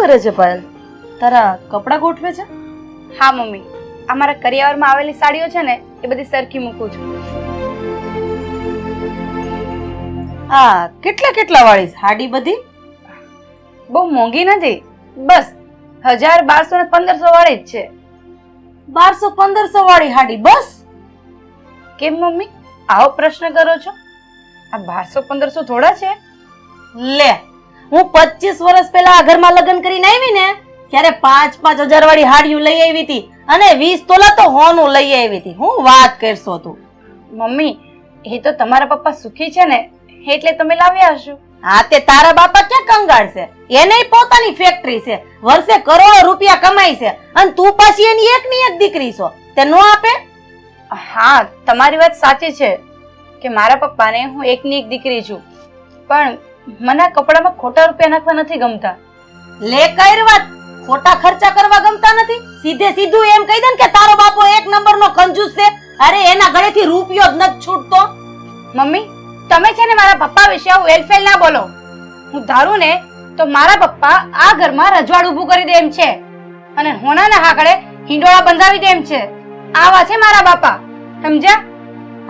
કરે છે પાયલ? તારા કપડાં ગોઠવે છે? હા મમ્મી, અમારા કરિયાવરમાં આવેલી સાડીઓ છે ને એ બધી સરખી મૂકું છું. હા, કેટલા વાળી સાડી બધી? બહુ મોંઘી નથી, બસ 1000, 1200 ને 1500 વાળી જ છે. 1200-1500 વાળી સાડી બસ? કેમ મમ્મી આવો પ્રશ્ન કરો છો? આ 1200-1500 થોડા છે? લે, હું 25 વર્ષ પહેલા આ ઘરમાં લગ્ન કરીને આવી ને ત્યારે 5-5 હજાર વાળી સાડીઓ લઈ આવી હતી અને 20 તોલા તો હોનું લઈ આવી હતી. હું વાત કરશો તું? મમ્મી એ તો તમારા પપ્પા સુખી છે ને એટલે તમે લાવ્યા હશો. હા, તે તારા બાપા ક્યાં કંગાળ છે? એને પોતાની ફેક્ટરી છે, વર્ષે કરોડો રૂપિયા કમાય છે અને તું પાછી એની એકની એક દીકરી છો, તે નો આપે? હા, તમારી વાત સાચી છે કે મારા પપ્પાને હું એકની એક દીકરી છું, પણ મને આ કપડામાં ખોટા રૂપિયા નાખવા નથી ગમતા. લે કઈ વાત, ખોટા ખર્ચા કરવા ગમતા નથી? સીધે સીધું એમ કહી દે ને કે તારો બાપો એક નંબરનો કંજૂસ છે. અરે એના ગળેથી રૂપિયો જ નથી છૂટતો. મમ્મી તમે છે ને મારા પપ્પા વિશે આવું એલફેલ ના બોલો. હું ધારું ને તો મારા પપ્પા આ ઘરમાં રજવાડું ઊભું કરી દે એમ છે અને હોનાના હાકડે હિંડોળા બંધાવી દે એમ છે. આવા છે મારા બાપા, સમજ્યા?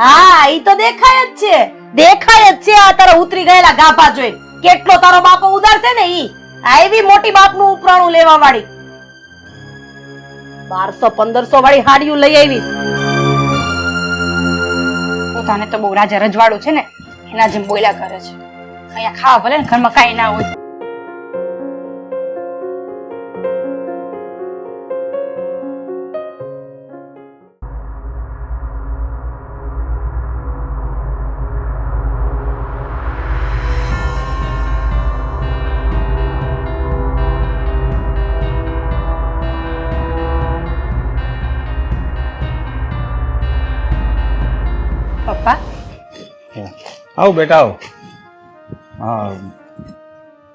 હા, ઈ તો દેખાય જ છે, દેખાય જ છે. આ તારા ઉતરી ગયેલા ગાભા જોઈ કેટલો તારો બાપો ઉદાર છે ને. ઈ આવી મોટી બાપનું ઉપરાણું લેવા વાળી 1200-1500 વાળી હાડીઓ લઈ આવી. પોતાને તો બહુ રાજા રજવાડું છે ને એના જેમ બોલ્યા કરે છે. અહીંયા ખાવા ભલે ને ઘરમાં કાંઈ ના હોય. પપ્પા આવ બેટા આવ. હા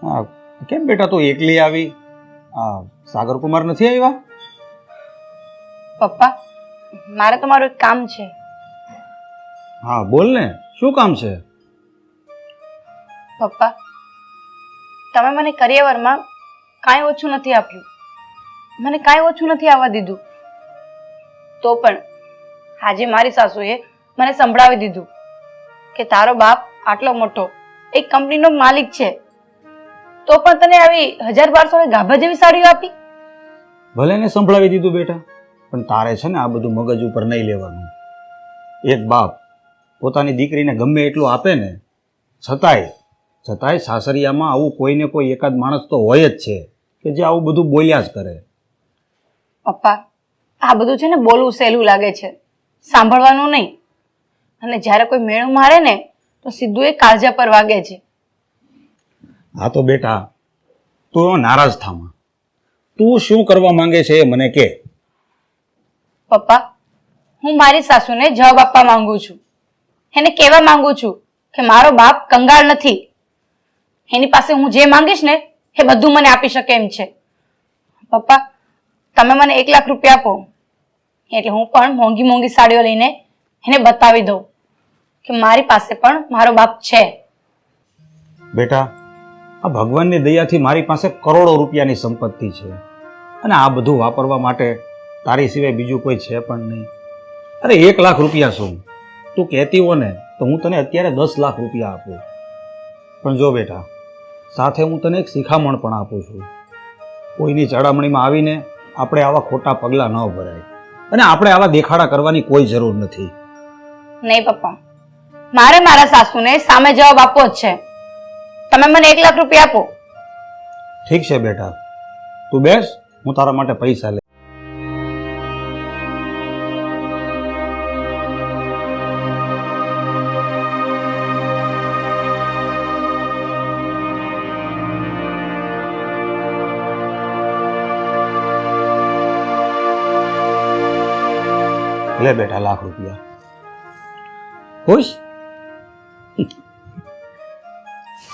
હા, કેમ બેટા તું એકલી આવી? સાગરકુમાર નથી આવ્યા? પપ્પા મારે તમારું એક કામ છે. હા બોલ ને, શું કામ છે? પપ્પા તમે મને કરિયાવરમાં કાંઈ ઓછું નથી આપ્યું, મને કાંઈ ઓછું નથી આવવા દીધું, તો પણ આજે મારી સાસુએ મને સંભળાવી દીધું કે તારો બાપ આટલો મોટો એક કંપનીનો માલિક છે, તો પણ તને આવી 1000-1200 ગાભા જેવી સાડીઓ આપી. ભલે ને સંભળાવી દીધું બેટા, પણ તારે છે ને આ બધું મગજ ઉપર નહીં લેવાનું. એક બાપ પોતાની દીકરીને ગમે એટલું આપે ને, છતાંય સાસરિયામાં આવું કોઈને કોઈ એકાદ માણસ તો હોય જ છે કે જે આવું બધું બોલ્યા જ કરે. પપ્પા આ બધું છે ને બોલવું સહેલું લાગે છે, સાંભળવાનું નહીં. અને જ્યારે કોઈ મેળું મારે ને તો સીધું એ કાળજા પર વાગે છે. હા તો બેટા તું નારાજ થામાં. તું શું કરવા માંગે છે એ મને કે. પપ્પા હું મારી સાસુને જવાબ આપવા માંગુ છું, એને કહેવા માંગુ છું કે મારો બાપ કંગાળ નથી, એની પાસે હું જે માંગીશ ને એ બધું મને આપી શકે એમ છે. પપ્પા તમે મને 1 લાખ રૂપિયા આપો એટલે હું પણ મોંઘી મોંઘી સાડીઓ લઈને એને બતાવી દઉં કે મારી પાસે પણ મારો બાપ છે. બેટા આ ભગવાનની દયાથી મારી પાસે કરોડો રૂપિયાની સંપત્તિ છે અને આ બધું વાપરવા માટે તારી સિવાય બીજું કોઈ છે પણ નહીં. અરે 1 લાખ રૂપિયા શું, તું કહેતી હો ને તો હું તને અત્યારે 10 લાખ રૂપિયા આપું. પણ જો બેટા સાથે હું તને એક શિખામણ પણ આપું છું. કોઈની ચડામણીમાં આવીને આપણે આવા ખોટા પગલાં ન ભરાય અને આપણે આવા દેખાડા કરવાની કોઈ જરૂર નથી. નહીં પપ્પા, મારે મારા સાસુને સામે જવાબ આપવો જ છે. તમે મને 1 લાખ રૂપિયા આપો. ઠીક છે બેટા, તું બેસ, હું તારા માટે પૈસા લે. લે બેટા, 1 લાખ રૂપિયા. ખુશ?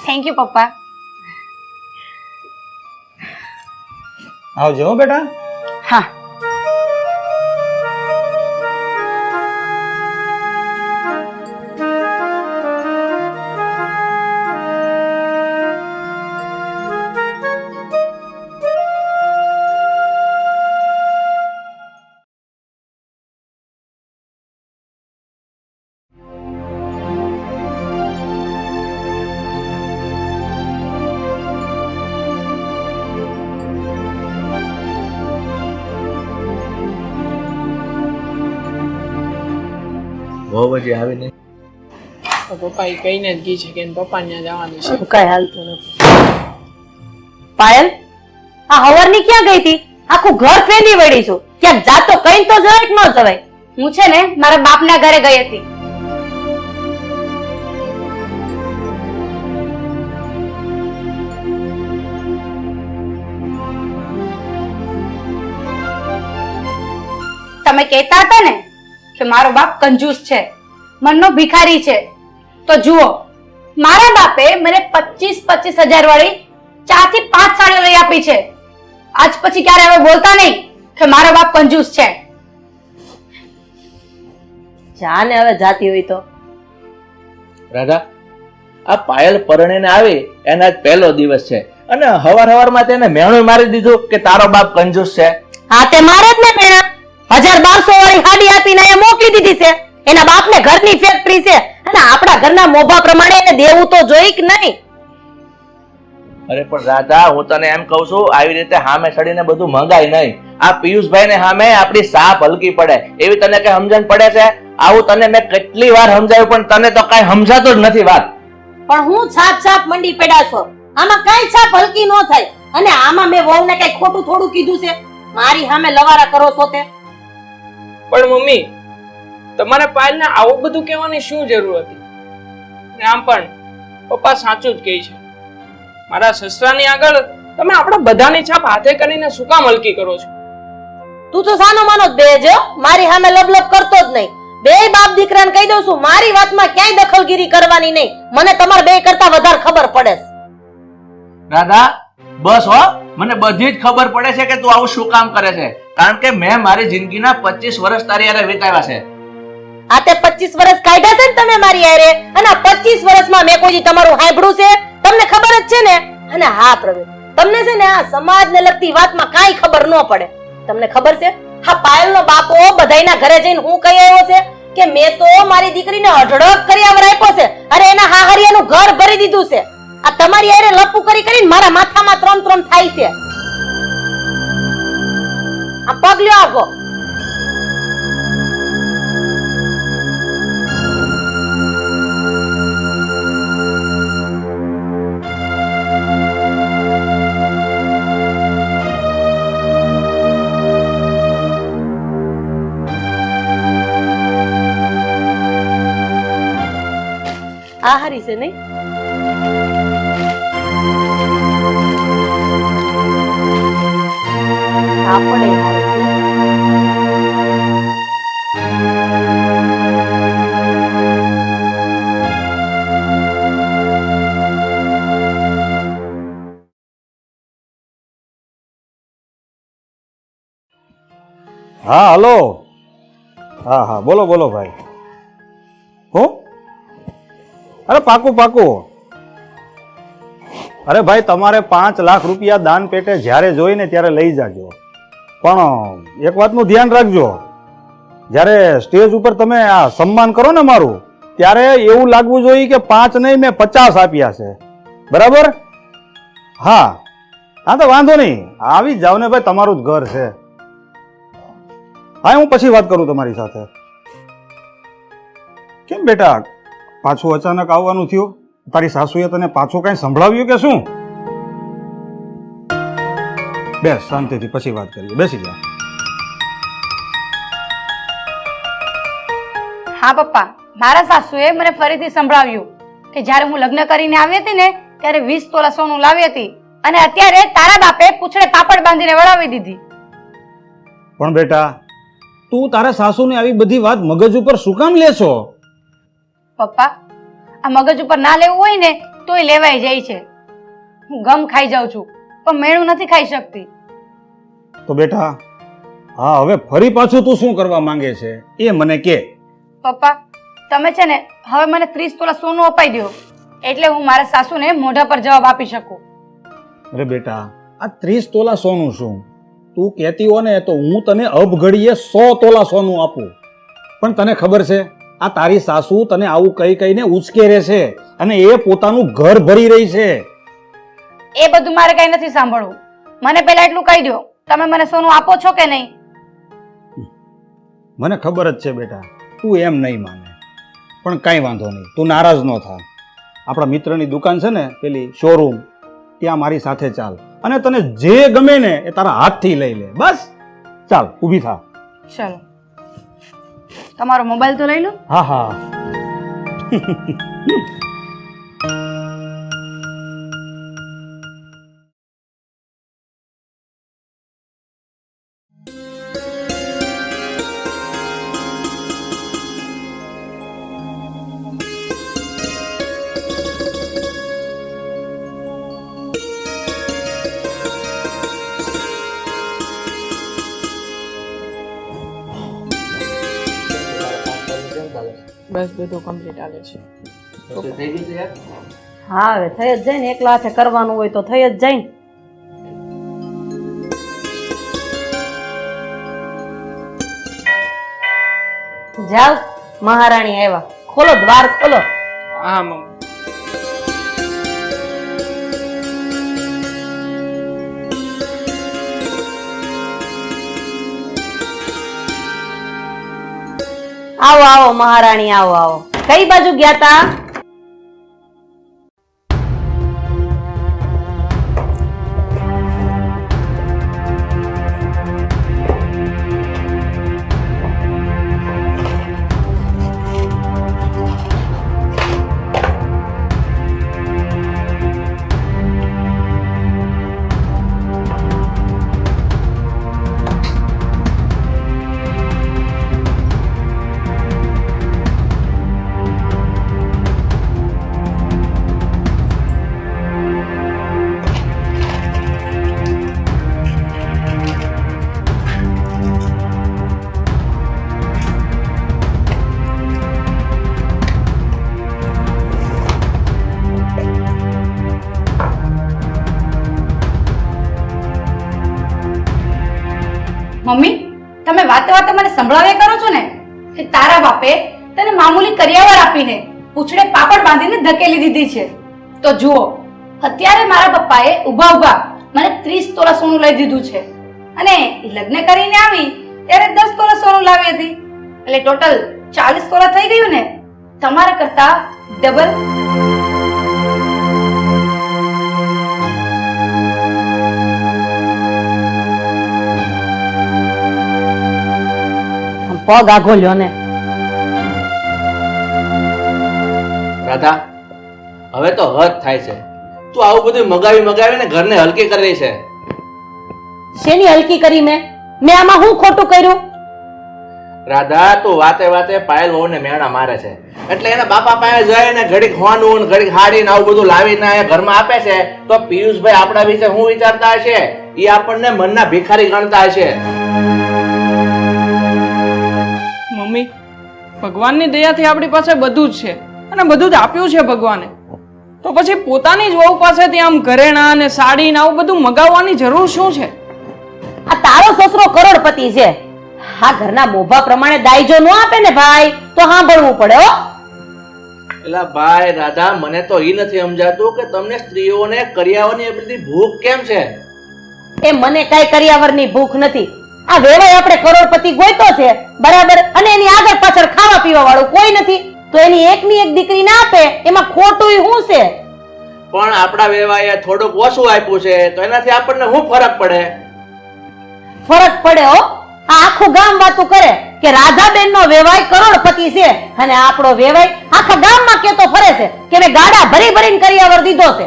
થેન્ક યુ પપ્પા. આવજો હો બેટા. હા. બહુ જ આવી નહીં. તો પપ્પા એ કહીને જ ગઈ છે કે એના પપ્પા ત્યાં જવાનું છે. કઈ હાલતું નથી. પાયલ, આ હવરની ક્યાં ગઈ હતી? આખું ઘર ફેંદી વળી છું. ક્યાંક જાતો કઈ તો જવાય કે ન જવાય? હું છે ને મારા બાપના ઘરે ગઈ હતી. તમે કહેતા હતા ને કે મારો બાપ કંજૂસ છે, મનનો ભિખારી છે, તો જુઓ મારા બાપે મને 25,000 વાળી 4 થી 5 સાડીઓ લઈ આપી છે. આજ પછી ક્યારે હવે બોલતા નહીં કે મારો બાપ કંજૂસ છે. જાને હવે જાતી હોય તો. રાધા, આ પાયલ પરણીને આવી એના જ પહેલો દિવસ છે અને હવારમાં તેને મેણું મારી દીધું કે તારો બાપ કંજૂસ છે. હા, તે મારે જ ને પેણા 1200 વાળી હાડી આપીને એ મોકલી દીધી છે. એના બાપને ઘરની ફેક્ટરી છે અને આપણા ઘરના મોભા પ્રમાણે એને દેવું તો જોઈ કે નહીં? અરે પણ રાધા, હું તને એમ કહું છું, આવી રીતે હામે ચડીને બધું મંગાય નહીં. આ પિયુષભાઈ ને સામે આપણી સાપ હલકી પડે એવી તને કઈ સમજણ પડે છે? આવું તને મેં કેટલી વાર સમજાવ્યું પણ તને તો કઈ સમજાતું જ નથી વાત. પણ હું છાપ મંડી પડ્યા છો. આમાં કઈ છાપ હલકી ન થાય. અને આમાં મેં વહુને કઈ ખોટું થોડું કીધું છે? મારી સામે લવારા કરો છો તે. પણ મમ્મી, તમારે પાયલને આવું બધું કહેવાની શું જરૂર હતી? ને આમ પણ પપ્પા સાચું જ કહે છે. મારા સસરાની આગળ તમે આપણા બધાની છાપ હાથે કરીને શું કામ હલકી કરો છો? તું તો સાનો માનો જ બેજો. મારી સામે લબલબ કરતો જ નહીં. બે બાપ દીકરાને કહી દઉં છું, મારી વાતમાં ક્યાંય દખલગીરી કરવાની નહીં. મને તમારા બે કરતા વધારે ખબર પડે છે. રાધા, બસ હો, મને બધી જ ખબર પડે છે કે તું આવું શું કામ કરે છે. કારણ કે મેં મારી જિંદગીના 25 વર્ષ તારી હારે વિતાવ્યા છે. આ તે 25 વર્ષ કાઢ્યા છે ને તમે મારી હારે, અને આ 25 વર્ષમાં મેં કોઈ તમારું હાંભળ્યું છે? તમને ખબર જ છે ને. અને હા પ્રવીણ, તમને છે ને આ સમાજને લગતી વાતમાં કાંઈ ખબર ન પડે. તમને ખબર છે હા પાયલનો બાપો બધાયના ઘરે જઈને હું કહી આવ્યો છે કે મેં તો મારી દીકરીને અઢળક કર્યાવર આપ્યો છે. અરે એના હાહરિયાનું ઘર ભરી દીધું છે. આ તમારી હારે લપુ કરીને મારા માથામાં ત્રણ થાય છે. આ પગ લ્યો આગો. આ હારી છે નહીં? આપણે હા હલો. હા બોલો બોલો ભાઈ. હું અરે પાકું. અરે ભાઈ, તમારે 5 લાખ રૂપિયા દાન પેટે જ્યારે જોઈને ત્યારે લઈ જાજો. પણ એક વાતનું ધ્યાન રાખજો, જ્યારે સ્ટેજ ઉપર તમે આ સન્માન કરો ને મારું, ત્યારે એવું લાગવું જોઈએ કે 5 નહીં મેં 50 આપ્યા છે. બરાબર? હા તો વાંધો નહીં, આવી જ જાવ ને ભાઈ, તમારું જ ઘર છે. હા, હું પછી વાત કરું તમારી સાથે. કેમ બેટા પાછું અચાનક આવવાનું થયું? તારી સાસુએ તને પાછું કઈ સંભળાવ્યું કે શું? બેસ શાંતિથી પછી વાત કરીએ. બેસી જા. હા પપ્પા, મારા સાસુએ મને ફરીથી સંભળાવ્યું કે જ્યારે હું લગ્ન કરીને આવી હતી ને ત્યારે 20 તોલા સોનું લાવી હતી અને અત્યારે તારા બાપે પૂછડે પાપડ બાંધીને વળાવી દીધી. પણ બેટા, તું તારા સાસુને આવી બધી વાત મગજ ઉપર શું કામ લેશો? પપ્પા, આ મગજ ઉપર ના લેવું હોય ને તોય લેવાઈ જાય છે. હું ગમ ખાઈ જાઉં છું પણ મેણું નથી ખાઈ શકતી. તો બેટા, હા હવે ફરી પાછું તું શું કરવા માંગે છે એ મને કે. પપ્પા, તમે છે ને હવે મને 30 તોલા સોનું અપાઈ દો એટલે હું મારા સાસુને મોઢા પર જવાબ આપી શકું. અરે બેટા, આ 30 તોલા સોનું શું? તું કહેતી હો ને તો હું તને અબઘડીએ 100 તોલા સોનું આપું. પણ તને ખબર છે આ તારી સાસુ તને આવું કહીને ઉચકેરે છે અને એ પોતાનું ઘર ભરી રહી છે. એ બધું મારે કઈ નથી સાંભળવું. મને પહેલા એટલું કહી દો, તમે મને સોનું આપો છો કે નહીં? મને ખબર જ છે બેટા, તું એમ નહીં માને. પણ કાંઈ વાંધો નહીં, તું નારાજ ન થા. આપણા મિત્રની દુકાન છે ને પેલી શોરૂમ, ત્યાં મારી સાથે ચાલ અને તને જે ગમે ને એ તારા હાથથી લઈ લે. બસ ચાલ, ઊભી થા. ચલો, તમારો મોબાઈલ તો લઈ લો. હા હા. બસ બધું કમ્પ્લીટ આવે છે. થઈ ગયું છે યાર? હા હવે થઈ જ જાય ને, એકલા હાથે કરવાનું હોય તો થઈ જ જાય ને. જાવ, મહારાણી આવ્યા, ખોલો દ્વાર ખોલો. હા મમ્મી. આવો આવો મહારાણી, આવો આવો. કઈ બાજુ ગયા તા? મમ્મી, તમે વાતે વાતે મને સંભળાવ્યા કરો છો ને કે તારા બાપે તને મામૂલી કરિયાવર આપીને પૂંછડે પાપડ બાંધીને ધકેલી દીધી છે. તો જુઓ, અત્યારે મારા પપ્પાએ ઊભા ઊભા મને 30 તોલા સોનું લઈ દીધું છે અને લગ્ન કરીને આવી ત્યારે 10 તોલા સોનું લાવી હતી, એટલે ટોટલ 40 તોલા થઈ ગયું ને. તમારા કરતા ડબલ. પગ આઘો લ્યો ને. રાધા, હવે તો હદ થાય છે. તું આવું બધું મગાવીને ઘરને હલકી કરી રહી છે. શેની હલકી કરી મેં આમાં હું ખોટું કર્યું? રાધા, તું વાતે વાતે પાયલ વહુને મેણા મારે છે, એટલે એના બાપા પાસે જાય ને ઘડીક હોવાનું ને ઘડીક હાડીને આવું બધું લાવીને અહીંયા ઘરમાં આપે છે, તો પિયુષભાઈ આપણા વિશે શું વિચારતા હશે? એ આપણને મનના ભિખારી ગણતા હશે. મમ્મી, ભગવાનની દયાથી આપણી પાસે બધું જ છે અને બધું જ આપ્યું છે ભગવાને, તો પછી પોતાની જ વહુ પાસેથી આમ ઘરેણા અને સાડી ને આવું બધું મગાવવાની જરૂર શું છે? આ તારો સસરો કરોડપતિ છે, હા ઘરના મોભા પ્રમાણે દાયજો ન આપે ને ભાઈ તો સાંભળવું પડે હો. એલા ભાઈ રાધા, મને તો ઈ નથી સમજાતું કે તમને સ્ત્રીઓને કરિયાવરની એ બધી ભૂખ કેમ છે? એ મને કઈ કરિયાવરની ભૂખ નથી. આ વેવાય આપણે કરોડપતિ ગોઈતો છે બરાબર, અને એની આગળ પાછળ ખાવા પીવા વાળું કોઈ નથી, તો એની એકની એક દીકરી ના આપે એમાં ખોટું શું છે? પણ આપણા વેવાએ થોડુંક ઓછું આપ્યું છે તો એનાથી આપણને શું ફરક પડે? ફરક પડે હો. આ આખું ગામ વાતું કરે કે રાધાબેન નો વેવાય કરોડપતિ છે અને આપણો વેવાય આખા ગામમાં કેતો ફરે છે કે મેં ગાડા ભરી ભરીને કરિયાવર દીધો છે.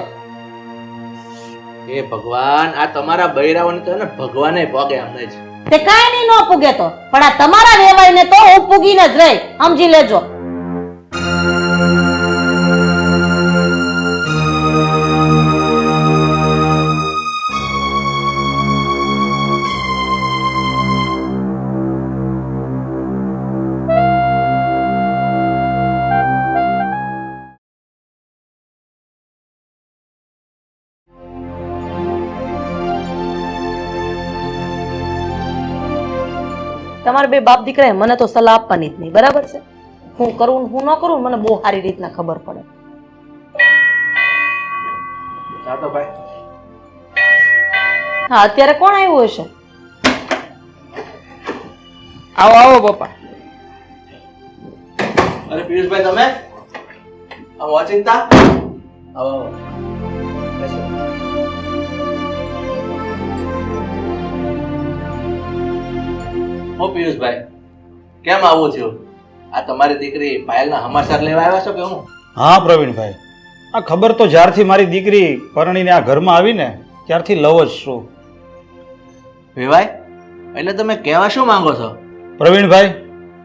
એ ભગવાન, આ તમારા બૈરાઓને તો ને ભગવાને પોગે એમ નહીં. તે કાંઈ નહીં નો પૂગે તો, પણ આ તમારા વેવાયને તો હું પૂગીને જ રહી, સમજી લેજો. તમારા બે બાપ દીકરાએ મને તો સલાહ આપવાની જ નહીં, બરાબર છે? હું કરું ને હું ન કરું મને બહુ સારી રીતના ખબર પડે. હા, અત્યારે કોણ આવ્યું હશે? આવો આવો પપ્પા. અરે પિયુષભાઈ તમે આવો અચિંતા આવો બેસો. ઓ પિયુષભાઈ કેમ આવું થયું? આ તમારી દીકરી પાયલના સમાચાર લેવા આવ્યા છો કે હું? હા પ્રવીણભાઈ, આ ખબર તો જ્યારથી મારી દીકરી પરણીને આ ઘરમાં આવીને ત્યારથી લવ જ છું. વેવાય એટલે તમે કહેવા શું માંગો છો? પ્રવીણભાઈ,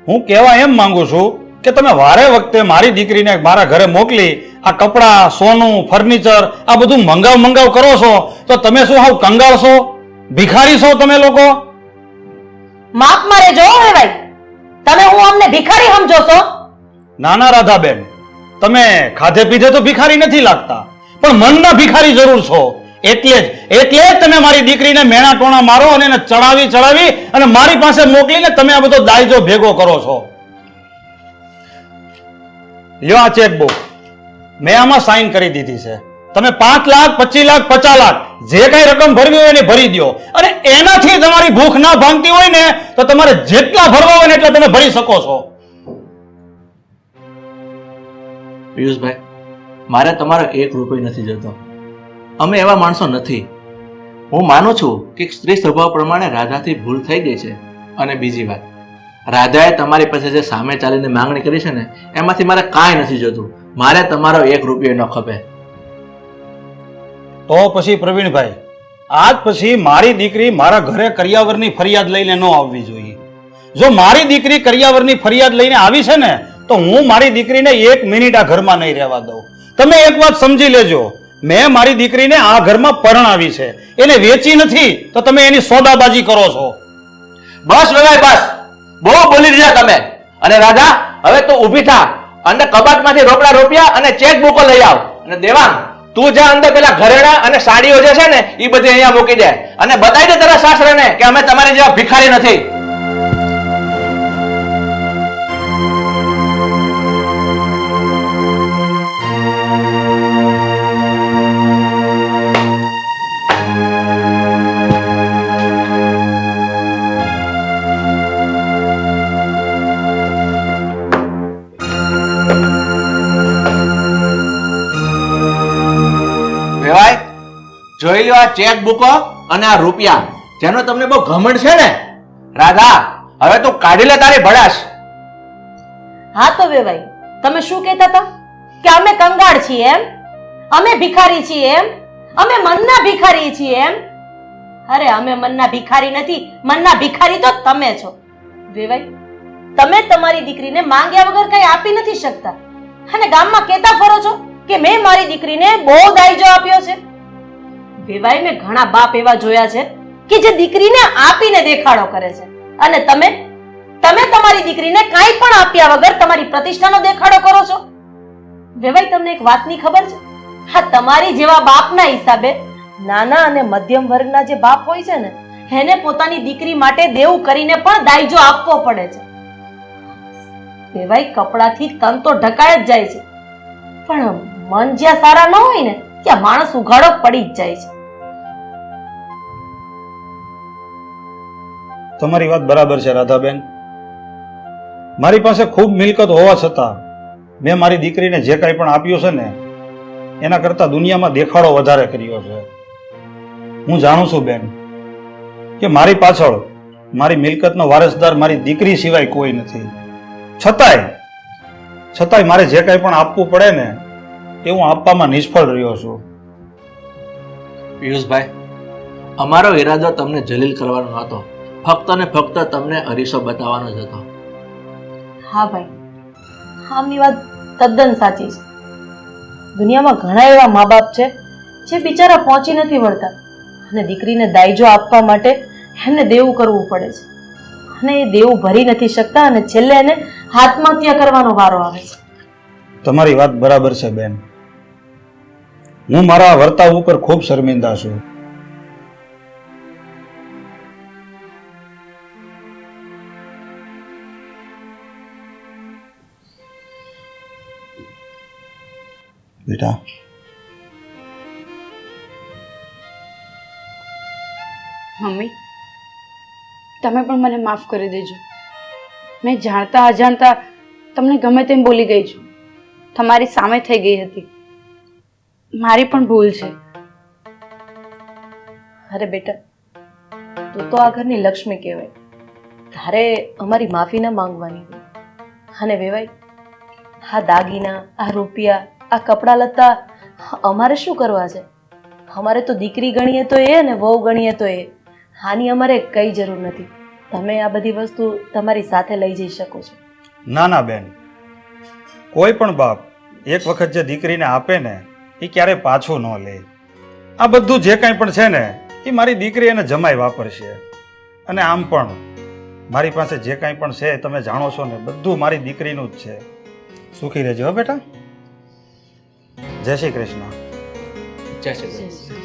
હું કહેવા એમ માંગુ છું કે તમે વારે વખતે મારી દીકરીને મારા ઘરે મોકલી આ કપડાં, સોનું, ફર્નિચર આ બધું મંગાવ કરો છો તો તમે શું હાવ કંગાળ છો? ભિખારી છો તમે લોકો? માફ મારે જો હે ભાઈ, તમે હું અમને ભિખારી સમજો છો? નાના રાધાબેન, તમે ખાધે પીધે તો ભિખારી નથી લાગતા, પણ મનના ભિખારી જરૂર છો. એટલે જ તમે મારી દીકરીને મેણા ટોણા મારો અને એને ચડાવી અને મારી પાસે મોકલીને તમે આ બધો દાયજો ભેગો કરો છો. લ્યો આ ચેકબુક, મેં આમાં સાઈન કરી દીધી છે. તમે 5 લાખ, 25 લાખ, 50 લાખ જે કઈ રકમ ભરવી હોય એને ભરી દો, અને એનાથી તમારી ભૂખ ના ભાંગતી હોય ને તો તમારે જેટલા ભરવા હોય ને એટલા તમે ભરી શકો છો. પિયુષભાઈ, મારે તમારો 1 રૂપિયો નથી જોતો. અમે એવા માણસો નથી. હું માનું છું કે સ્ત્રી સ્વભાવ પ્રમાણે રાધાથી ભૂલ થઈ ગઈ છે. અને બીજી વાત, રાધાએ તમારી પાસે જે સામે ચાલીને માંગણી કરી છે ને એમાંથી મારે કાંઈ નથી જોતું. મારે તમારો 1 રૂપિયો ન ખપે. તો પછી પ્રવીણભાઈ, આજ પછી મારી દીકરી મારા ઘરે કરિયાવરની ફરિયાદ લઈને ન આવવી જોઈએ. જો મારી દીકરી કરિયાવરની ફરિયાદ લઈને આવી છે ને તો હું મારી દીકરીને 1 મિનિટ આ ઘરમાં નહીં રહેવા દઉં. તમે એક વાત સમજી લેજો, મેં મારી દીકરીને આ ઘરમાં પરણાવી છે, એને વેચી નથી તો તમે એની સોદાબાજી કરો છો. બસ વેવાય બસ, બહુ બોલી રહ્યા તમે. અને રાધા, હવે તું ઊભી થા અને કબાટમાંથી રોકડા રૂપિયા અને ચેકબુકો લઈ આવ. અને દેવાંગ, તું જા અંદર પેલા ઘરેણા અને સાડીઓ જે છે ને એ બધી અહીંયા મૂકી દે અને બતાવી દે તારા સાસરાને કે અમે તમારી જેવા ભિખારી નથી. વેવાય, જોઈ લો આ ચેક બુકો અને આ રૂપિયા જેનો તમને બહુ ઘમંડ છે ને. રાધા, હવે તું કાઢી લે તારી ભડાશ. હા તો વેવાઈ, તમે શું કહેતા હતા કે અમે કંગાળ છીએ એમ, અમે ભિખારી છીએ એમ, અમે મનના ભિખારી છીએ એમ? અરે અમે મનના ભિખારી નથી, મનના ભિખારી તો તમે છો. વેવાઈ, તમે તમારી દીકરીને માંગ્યા વગર કઈ આપી નથી શકતા અને ગામમાં કહેતા ફરો છો કે મેં મારી દીકરીને બહુ દાયજો આપ્યો છે. વેવાઈ, મેં ઘણા બાપ એવા જોયા છે કે જે દીકરીને આપીને દેખાડો કરે છે, અને તમે તમારી દીકરીને કાંઈ પણ આપ્યા વગર તમારી પ્રતિષ્ઠાનો દેખાડો કરો છો. વેવાઈ, તમને એક વાતની ખબર છે? હા, તમારી જેવા બાપના હિસાબે નાના અને મધ્યમ વર્ગના જે બાપ હોય છે ને એને પોતાની દીકરી માટે દેવું કરીને પણ દાયજો આપવો પડે છે. વેવાઈ, કપડાથી તન તો ઢકાય જ જાય છે, પણ મન જ્યાં સારા ન હોય ને ત્યાં માણસ ઉઘાડો પડી જ જાય છે. તમારી વાત બરાબર છે રાધાબેન. મારી પાસે ખૂબ મિલકત હોવા છતાં મેં મારી દીકરીને જે કાંઈ પણ આપ્યું છે ને એના કરતાં દુનિયામાં દેખાડો વધારે કર્યો છે. હું જાણું છું બેન કે મારી પાછળ મારી મિલકતનો વારસદાર મારી દીકરી સિવાય કોઈ નથી. છતાંય મારે જે કાંઈ પણ આપવું પડે ને એ હું આપવામાં નિષ્ફળ રહ્યો છું. પિયુષભાઈ, અમારો ઈરાદો તમને જલીલ કરવાનો નહોતો, ફક્ત ને ફક્ત તમને અરીસો બતાવવાનો જ હતો. હા ભાઈ, આમની વાત તદ્દન સાચી છે. દુનિયામાં ઘણા એવા મા બાપ છે જે બિચારા પહોંચી નથી વળતા અને દીકરીને દાયજો આપવા માટે એમને દેવું કરવું પડે છે, અને એ દેવું ભરી નથી શકતા અને છેલ્લે એને આત્મહત્યા કરવાનો વારો આવે છે. તમારી વાત બરાબર છે બેન. હું મારા વર્તાવ ઉપર ખૂબ શર્મિંદા છું. બેટા, મમ્મી, તમે પણ મને માફ કરી દેજો. મેં જાણતા અજાણતા તમને ગમે તેમ બોલી ગઈ છું. તમારી સામે થઈ ગઈ હતી. મારી પણ ભૂલ છે. અરે બેટા, તું તો આ ઘરની લક્ષ્મી કહેવાય. તારે અમારી માફી ના માંગવાની હોય. અને વેવાઈ, આ દાગીના, આ રૂપિયા, આ કપડાં લત્તા અમારે શું કરવા છે? અમારે તો દીકરી ગણીએ તો એ ને વહુ ગણીએ તો એ. આની અમારે કઈ જરૂર નથી. તમે આ બધી વસ્તુ તમારી સાથે લઈ જઈ શકો છો. ના ના બેન, કોઈ પણ બાપ એક વખત જે દીકરીને આપે ને એ ક્યારે પાછું ન લે. આ બધું જે કાંઈ પણ છે ને એ મારી દીકરી એને જમાઈ વાપરશે. અને આમ પણ મારી પાસે જે કાંઈ પણ છે તમે જાણો છો ને, બધું મારી દીકરીનું જ છે. સુખી રહેજો હો બેટા. જય શ્રી કૃષ્ણ. જય શ્રી કૃષ્ણ.